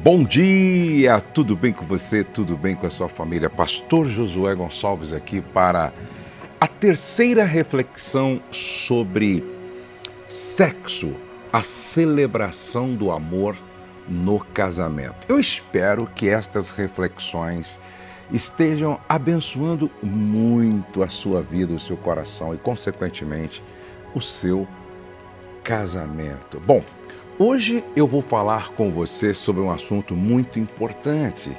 Bom dia, tudo bem com você? Tudo bem com a sua família? Pastor Josué Gonçalves aqui para a terceira reflexão sobre sexo, a celebração do amor no casamento. Eu espero que estas reflexões estejam abençoando muito a sua vida, o seu coração e, consequentemente, o seu casamento. Bom, hoje eu vou falar com você sobre um assunto muito importante.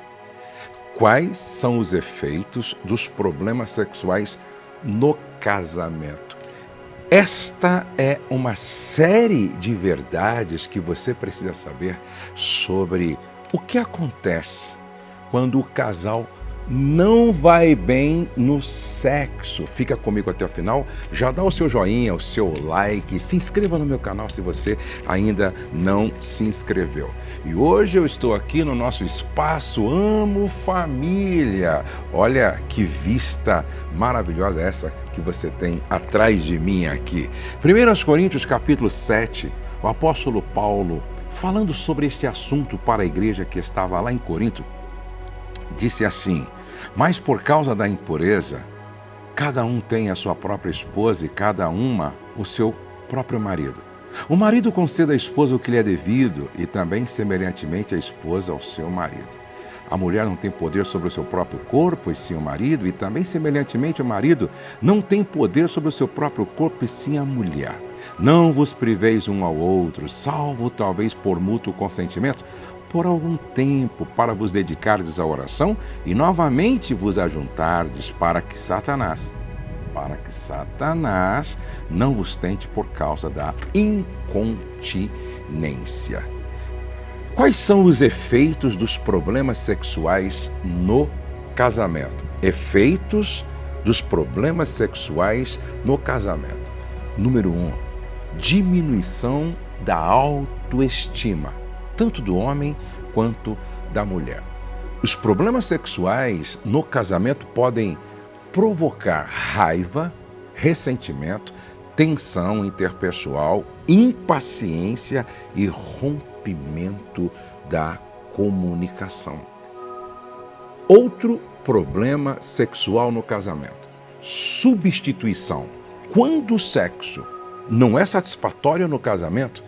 Quais são os efeitos dos problemas sexuais no casamento? Esta é uma série de verdades que você precisa saber sobre o que acontece quando o casal não vai bem no sexo. Fica comigo até o final, já dá o seu joinha, o seu like, se inscreva no meu canal se você ainda não se inscreveu. E hoje eu estou aqui no nosso espaço Amo Família. Olha que vista maravilhosa essa que você tem atrás de mim aqui. 1 Coríntios capítulo 7, o apóstolo Paulo, falando sobre este assunto para a igreja que estava lá em Corinto, disse assim: mas por causa da impureza, cada um tem a sua própria esposa e cada uma o seu próprio marido. O marido conceda à esposa o que lhe é devido e também semelhantemente a esposa ao seu marido. A mulher não tem poder sobre o seu próprio corpo e sim o marido, e também semelhantemente o marido não tem poder sobre o seu próprio corpo e sim a mulher. Não vos priveis um ao outro, salvo talvez por mútuo consentimento, por algum tempo, para vos dedicardes à oração e novamente vos ajuntardes para que Satanás não vos tente por causa da incontinência. Quais são os efeitos dos problemas sexuais no casamento? Efeitos dos problemas sexuais no casamento. Número 1, diminuição da autoestima, tanto do homem quanto da mulher. Os problemas sexuais no casamento podem provocar raiva, ressentimento, tensão interpessoal, impaciência e rompimento da comunicação. Outro problema sexual no casamento: substituição. Quando o sexo não é satisfatório no casamento,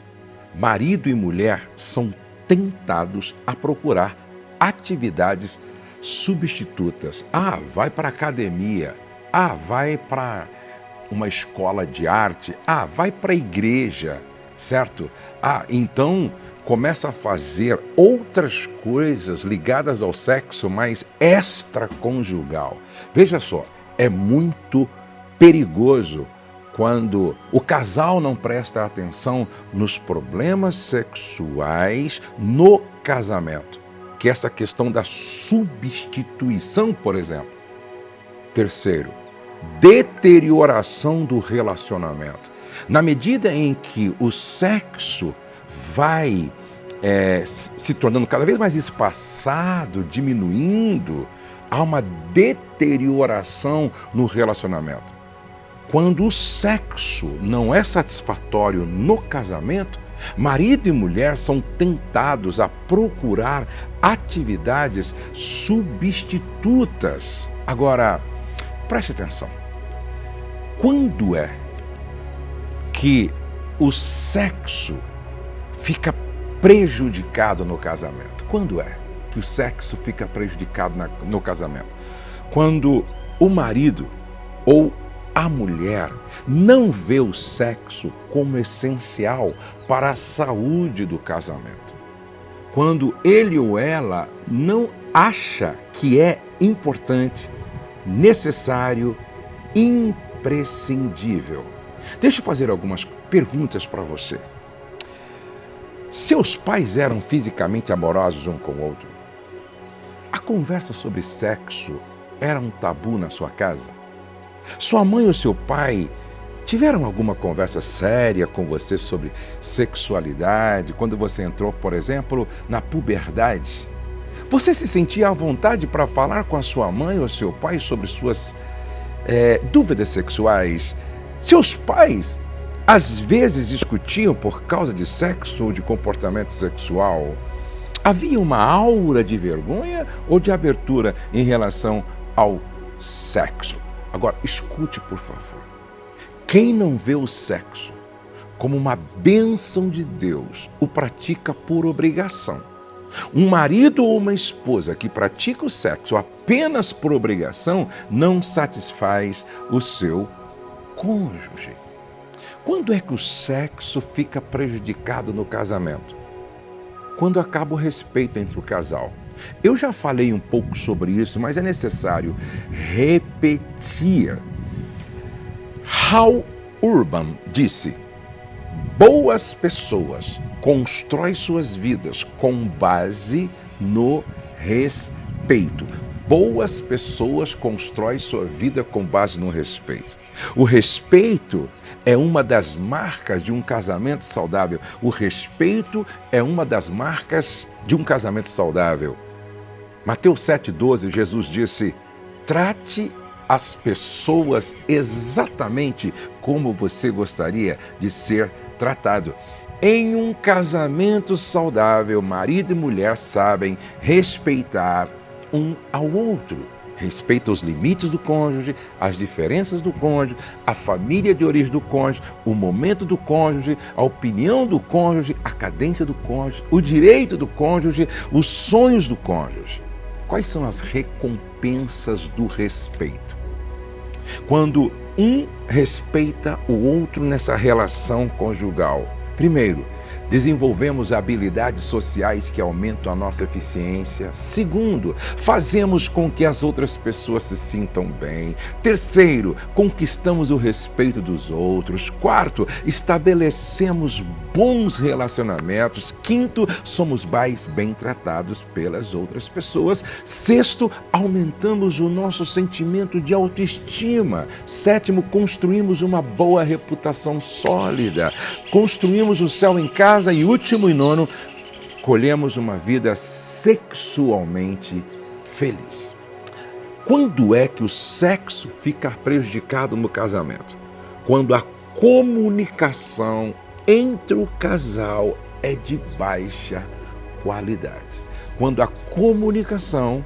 marido e mulher são tentados a procurar atividades substitutas. Vai para a academia. Vai para uma escola de arte. Vai para a igreja, certo? Então começa a fazer outras coisas ligadas ao sexo, mas extraconjugal. Veja só, é muito perigoso quando o casal não presta atenção nos problemas sexuais no casamento, que é essa questão da substituição, por exemplo. Terceiro, deterioração do relacionamento. Na medida em que o sexo vai se tornando cada vez mais espaçado, diminuindo, há uma deterioração no relacionamento. Quando o sexo não é satisfatório no casamento, marido e mulher são tentados a procurar atividades substitutas. Agora, preste atenção. Quando é que o sexo fica prejudicado no casamento? Quando é que o sexo fica prejudicado no casamento? Quando o marido ou a mulher não vê o sexo como essencial para a saúde do casamento. Quando ele ou ela não acha que é importante, necessário, imprescindível. Deixa eu fazer algumas perguntas para você. Seus pais eram fisicamente amorosos um com o outro? A conversa sobre sexo era um tabu na sua casa? Sua mãe ou seu pai tiveram alguma conversa séria com você sobre sexualidade quando você entrou, por exemplo, na puberdade? Você se sentia à vontade para falar com a sua mãe ou seu pai sobre suas dúvidas sexuais? Seus pais às vezes discutiam por causa de sexo ou de comportamento sexual. Havia uma aura de vergonha ou de abertura em relação ao sexo? Agora, escute, por favor. Quem não vê o sexo como uma bênção de Deus, o pratica por obrigação. Um marido ou uma esposa que pratica o sexo apenas por obrigação não satisfaz o seu cônjuge. Quando é que o sexo fica prejudicado no casamento? Quando acaba o respeito entre o casal. Eu já falei um pouco sobre isso, mas é necessário repetir. Hal Urban disse: boas pessoas constroem suas vidas com base no respeito. Boas pessoas constroem sua vida com base no respeito. O respeito é uma das marcas de um casamento saudável. O respeito é uma das marcas de um casamento saudável. Mateus 7,12, Jesus disse: trate as pessoas exatamente como você gostaria de ser tratado. Em um casamento saudável, marido e mulher sabem respeitar um ao outro. Respeita os limites do cônjuge, as diferenças do cônjuge, a família de origem do cônjuge, o momento do cônjuge, a opinião do cônjuge, a cadência do cônjuge, o direito do cônjuge, os sonhos do cônjuge. Quais são as recompensas do respeito? Quando um respeita o outro nessa relação conjugal. Primeiro, desenvolvemos habilidades sociais que aumentam a nossa eficiência. Segundo, fazemos com que as outras pessoas se sintam bem. Terceiro, conquistamos o respeito dos outros. Quarto, estabelecemos bons relacionamentos. Quinto, somos mais bem tratados pelas outras pessoas. Sexto, aumentamos o nosso sentimento de autoestima. Sétimo, construímos uma boa reputação sólida. Construímos o céu em casa. E último e nono, colhemos uma vida sexualmente feliz. Quando é que o sexo fica prejudicado no casamento? Quando a comunicação entre o casal é de baixa qualidade. Quando a comunicação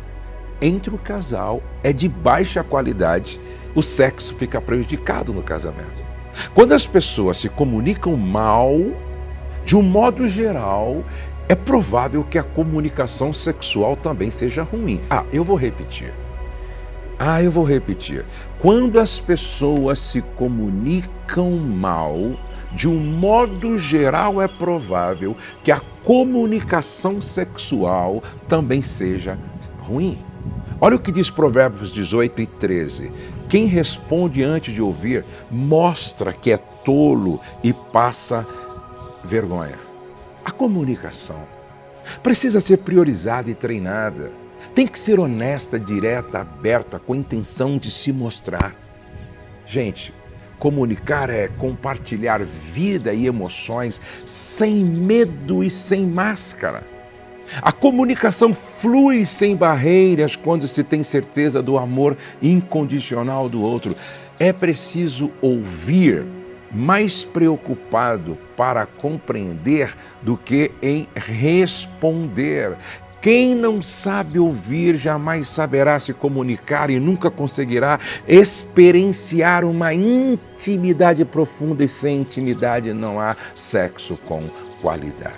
entre o casal é de baixa qualidade, o sexo fica prejudicado no casamento. Quando as pessoas se comunicam mal, de um modo geral, é provável que a comunicação sexual também seja ruim. Eu vou repetir. Quando as pessoas se comunicam mal, de um modo geral, é provável que a comunicação sexual também seja ruim. Olha o que diz Provérbios 18:13. Quem responde antes de ouvir mostra que é tolo e passa vergonha. A comunicação precisa ser priorizada e treinada. Tem que ser honesta, direta, aberta, com a intenção de se mostrar. Gente, comunicar é compartilhar vida e emoções sem medo e sem máscara. A comunicação flui sem barreiras quando se tem certeza do amor incondicional do outro. É preciso ouvir, mais preocupado para compreender do que em responder. Quem não sabe ouvir jamais saberá se comunicar e nunca conseguirá experienciar uma intimidade profunda, e sem intimidade não há sexo com qualidade.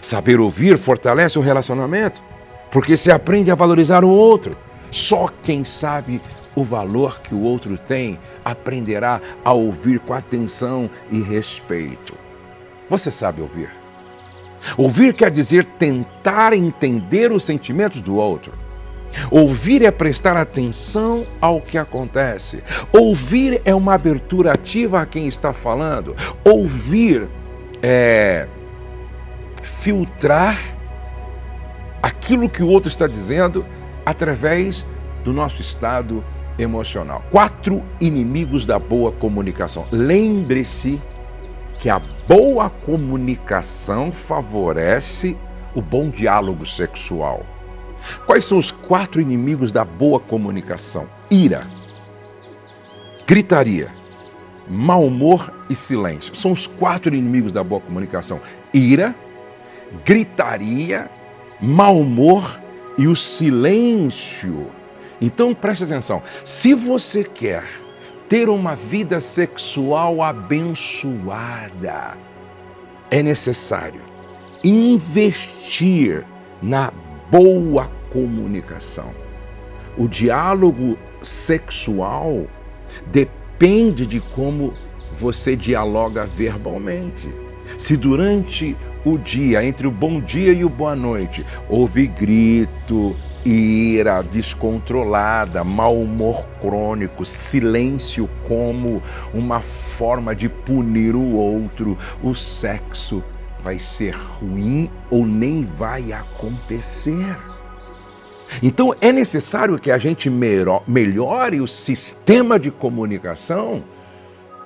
Saber ouvir fortalece o relacionamento, porque se aprende a valorizar o outro. Só quem sabe o valor que o outro tem aprenderá a ouvir com atenção e respeito. Você sabe ouvir? Ouvir quer dizer tentar entender os sentimentos do outro. Ouvir é prestar atenção ao que acontece. Ouvir é uma abertura ativa a quem está falando. Ouvir é filtrar aquilo que o outro está dizendo através do nosso estado emocional. 4 inimigos da boa comunicação. Lembre-se que a boa comunicação favorece o bom diálogo sexual. Quais são os 4 inimigos da boa comunicação? Ira, gritaria, mau humor e silêncio. São os 4 inimigos da boa comunicação. Ira, gritaria, mau humor e o silêncio. Então preste atenção, se você quer ter uma vida sexual abençoada, é necessário investir na boa comunicação. O diálogo sexual depende de como você dialoga verbalmente. Se durante o dia, entre o bom dia e o boa noite, houve grito, ira descontrolada, mau humor crônico, silêncio como uma forma de punir o outro, o sexo vai ser ruim ou nem vai acontecer. Então é necessário que a gente melhore o sistema de comunicação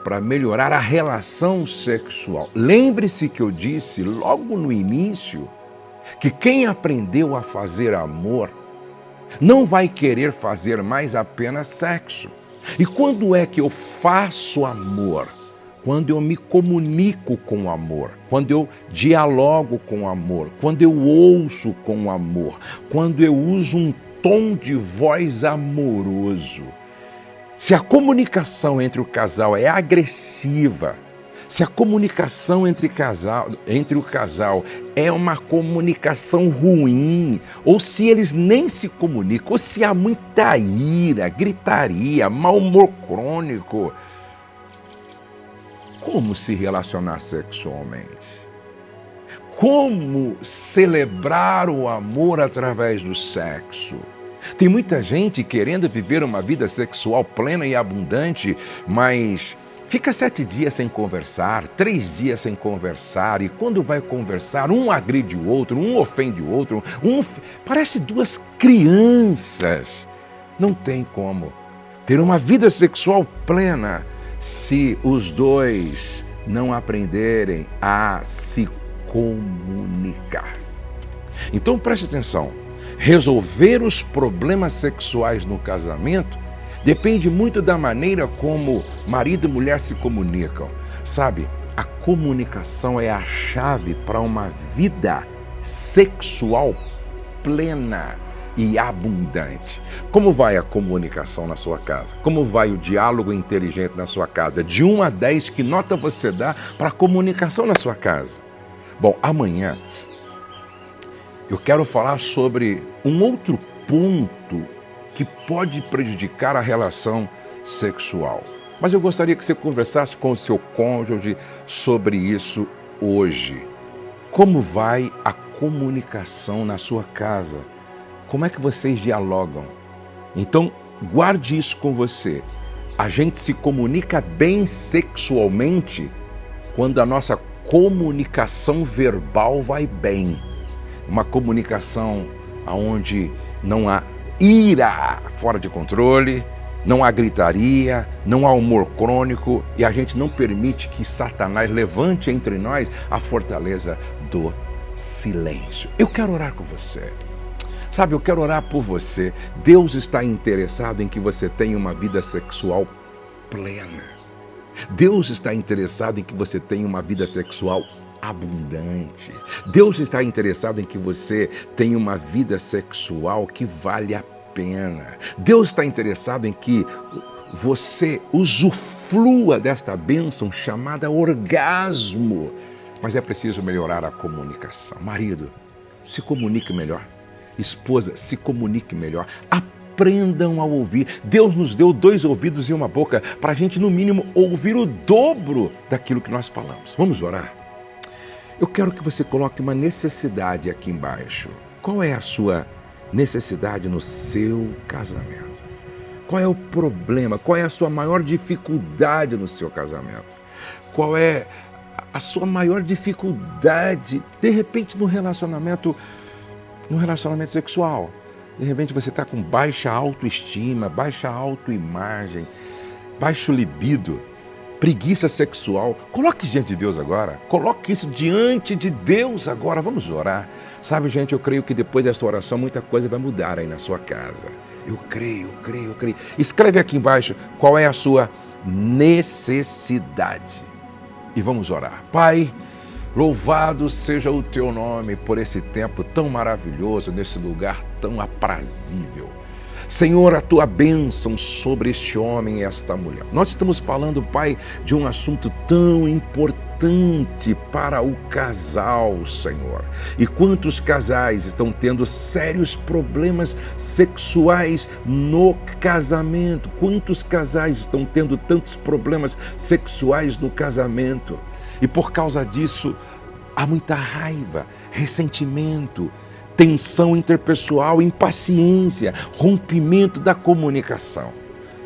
para melhorar a relação sexual. Lembre-se que eu disse logo no início que quem aprendeu a fazer amor não vai querer fazer mais apenas sexo. E quando é que eu faço amor? Quando eu me comunico com amor, quando eu dialogo com amor, quando eu ouço com amor, quando eu uso um tom de voz amoroso. Se a comunicação entre o casal é agressiva, se a comunicação entre o casal é uma comunicação ruim, ou se eles nem se comunicam, ou se há muita ira, gritaria, mau humor crônico, como se relacionar sexualmente? Como celebrar o amor através do sexo? Tem muita gente querendo viver uma vida sexual plena e abundante, mas fica 7 dias sem conversar, 3 dias sem conversar, e quando vai conversar, um agride o outro, um ofende o outro, parece 2 crianças. Não tem como ter uma vida sexual plena se os 2 não aprenderem a se comunicar. Então preste atenção, resolver os problemas sexuais no casamento depende muito da maneira como marido e mulher se comunicam. Sabe, a comunicação é a chave para uma vida sexual plena e abundante. Como vai a comunicação na sua casa? Como vai o diálogo inteligente na sua casa? De 1 a 10, que nota você dá para a comunicação na sua casa? Bom, amanhã eu quero falar sobre um outro ponto que pode prejudicar a relação sexual. Mas eu gostaria que você conversasse com o seu cônjuge sobre isso hoje. Como vai a comunicação na sua casa? Como é que vocês dialogam? Então, guarde isso com você. A gente se comunica bem sexualmente quando a nossa comunicação verbal vai bem. Uma comunicação onde não há ira fora de controle, não há gritaria, não há humor crônico e a gente não permite que Satanás levante entre nós a fortaleza do silêncio. Eu quero orar com você. Sabe, eu quero orar por você. Deus está interessado em que você tenha uma vida sexual plena. Deus está interessado em que você tenha uma vida sexual abundante. Deus está interessado em que você tenha uma vida sexual que vale a pena. Deus está interessado em que você usufrua desta bênção chamada orgasmo. Mas é preciso melhorar a comunicação. Marido, se comunique melhor. Esposa, se comunique melhor. Aprendam a ouvir. Deus nos deu 2 ouvidos e 1 boca para a gente, no mínimo, ouvir o dobro daquilo que nós falamos. Vamos orar? Eu quero que você coloque uma necessidade aqui embaixo. Qual é a sua necessidade no seu casamento? Qual é o problema? Qual é a sua maior dificuldade no seu casamento? Qual é a sua maior dificuldade, de repente, no relacionamento sexual? De repente você está com baixa autoestima, baixa autoimagem, baixo libido, preguiça sexual. Coloque isso diante de Deus agora. Coloque isso diante de Deus agora. Vamos orar. Sabe, gente, eu creio que depois dessa oração muita coisa vai mudar aí na sua casa. Eu creio. Escreve aqui embaixo qual é a sua necessidade. E vamos orar. Pai, Louvado seja o teu nome por esse tempo tão maravilhoso, nesse lugar tão aprazível. Senhor, a tua bênção sobre este homem e esta mulher. Nós estamos falando, Pai, de um assunto tão importante para o casal, Senhor. E quantos casais estão tendo sérios problemas sexuais no casamento? Quantos casais estão tendo tantos problemas sexuais no casamento? E por causa disso, há muita raiva, ressentimento, tensão interpessoal, impaciência, rompimento da comunicação.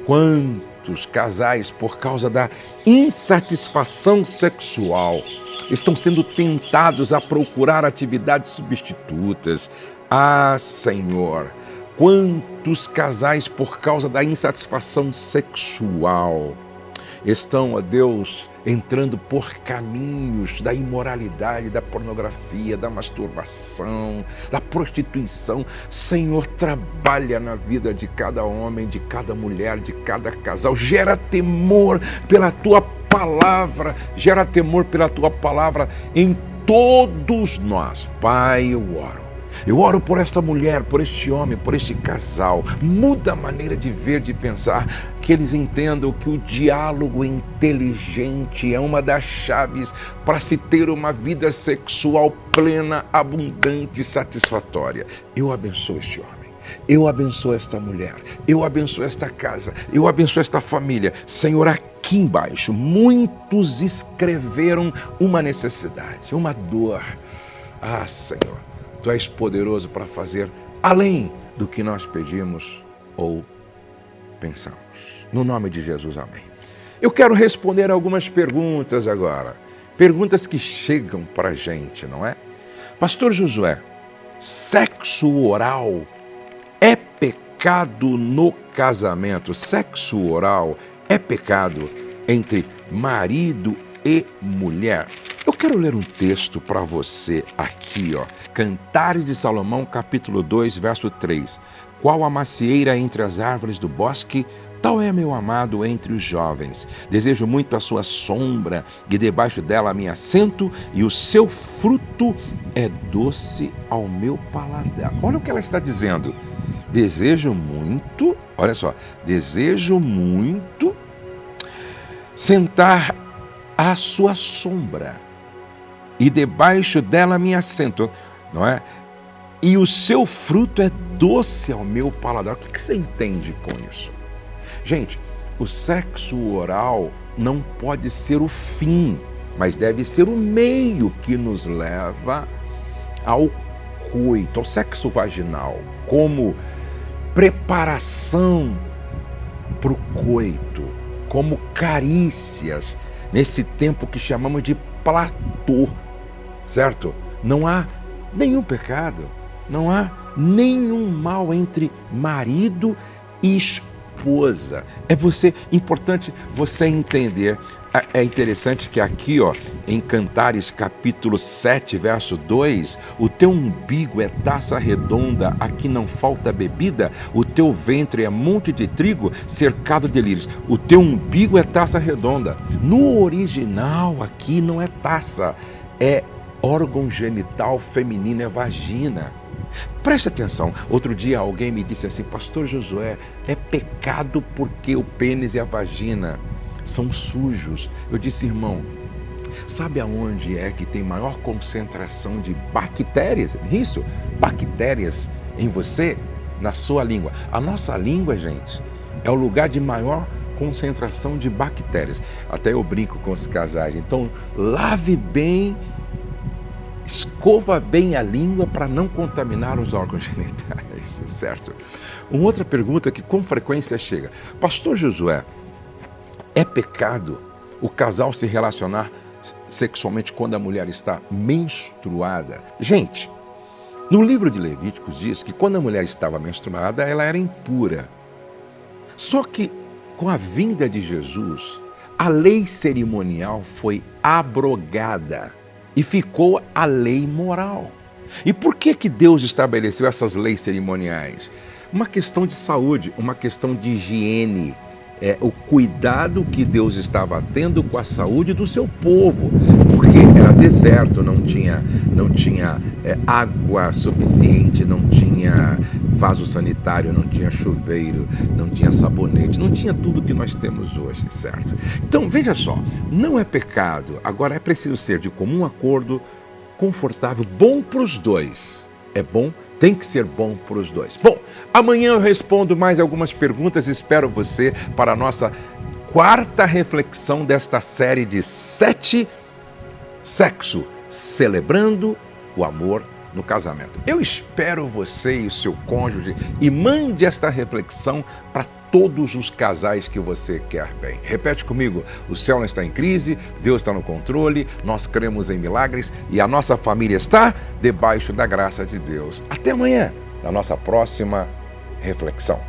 Quantos casais, por causa da insatisfação sexual, estão sendo tentados a procurar atividades substitutas? Ah, Senhor, quantos casais, por causa da insatisfação sexual, estão, ó Deus, entrando por caminhos da imoralidade, da pornografia, da masturbação, da prostituição. Senhor, trabalha na vida de cada homem, de cada mulher, de cada casal. Gera temor pela Tua palavra, gera temor pela Tua palavra em todos nós. Pai, eu oro. Eu oro por esta mulher, por este homem, por este casal. Muda a maneira de ver, de pensar, que eles entendam que o diálogo inteligente é uma das chaves para se ter uma vida sexual plena, abundante e satisfatória. Eu abençoo este homem. Eu abençoo esta mulher. Eu abençoo esta casa. Eu abençoo esta família. Senhor, aqui embaixo, muitos escreveram uma necessidade, uma dor. Ah, Senhor, Tu és poderoso para fazer além do que nós pedimos ou pensamos. No nome de Jesus, amém. Eu quero responder algumas perguntas agora. Perguntas que chegam para a gente, não é? Pastor Josué, sexo oral é pecado no casamento? Sexo oral é pecado entre marido e mulher? Eu quero ler um texto para você aqui, ó. Cantares de Salomão, capítulo 2, verso 3. Qual a macieira entre as árvores do bosque, tal é meu amado entre os jovens. Desejo muito a sua sombra, e debaixo dela me assento, e o seu fruto é doce ao meu paladar. Olha o que ela está dizendo. Desejo muito, olha só, desejo muito sentar à sua sombra, e debaixo dela me assento, não é? E o seu fruto é doce ao meu paladar. O que você entende com isso? Gente, o sexo oral não pode ser o fim, mas deve ser o meio que nos leva ao coito, ao sexo vaginal, como preparação para o coito, como carícias, nesse tempo que chamamos de platô, certo? Não há nenhum pecado, não há nenhum mal entre marido e esposa. Importante você entender. É interessante que aqui, ó, em Cantares capítulo 7, verso 2, o teu umbigo é taça redonda, aqui não falta bebida, o teu ventre é monte de trigo cercado de lírios. O teu umbigo é taça redonda. No original aqui não é taça, é órgão genital feminino, é vagina. Preste atenção, outro dia alguém me disse assim: Pastor Josué, é pecado porque o pênis e a vagina são sujos. Eu disse: irmão, sabe aonde é que tem maior concentração de bactérias? Isso, bactérias em você, na sua língua. A nossa língua, gente, é o lugar de maior concentração de bactérias. Até eu brinco com os casais. Então, lave bem, escova bem a língua para não contaminar os órgãos genitais, certo? Uma outra pergunta que com frequência chega: Pastor Josué, é pecado o casal se relacionar sexualmente quando a mulher está menstruada? Gente, no livro de Levíticos diz que quando a mulher estava menstruada, ela era impura. Só que com a vinda de Jesus, a lei cerimonial foi abrogada e ficou a lei moral. E por que Deus estabeleceu essas leis cerimoniais? Uma questão de saúde, uma questão de higiene. O cuidado que Deus estava tendo com a saúde do seu povo. porque era deserto, não tinha água suficiente, não tinha vaso sanitário, não tinha chuveiro, não tinha sabonete, não tinha tudo que nós temos hoje, certo? Então, veja só, não é pecado, agora é preciso ser de comum acordo, confortável, bom para os dois. É bom, tem que ser bom para os dois. Bom, amanhã eu respondo mais algumas perguntas, espero você para a nossa quarta reflexão desta série de 7 Sexo, celebrando o amor no casamento. Eu espero você e o seu cônjuge e mande esta reflexão para todos os casais que você quer bem. Repete comigo, o céu não está em crise, Deus está no controle, nós cremos em milagres e a nossa família está debaixo da graça de Deus. Até amanhã, na nossa próxima reflexão.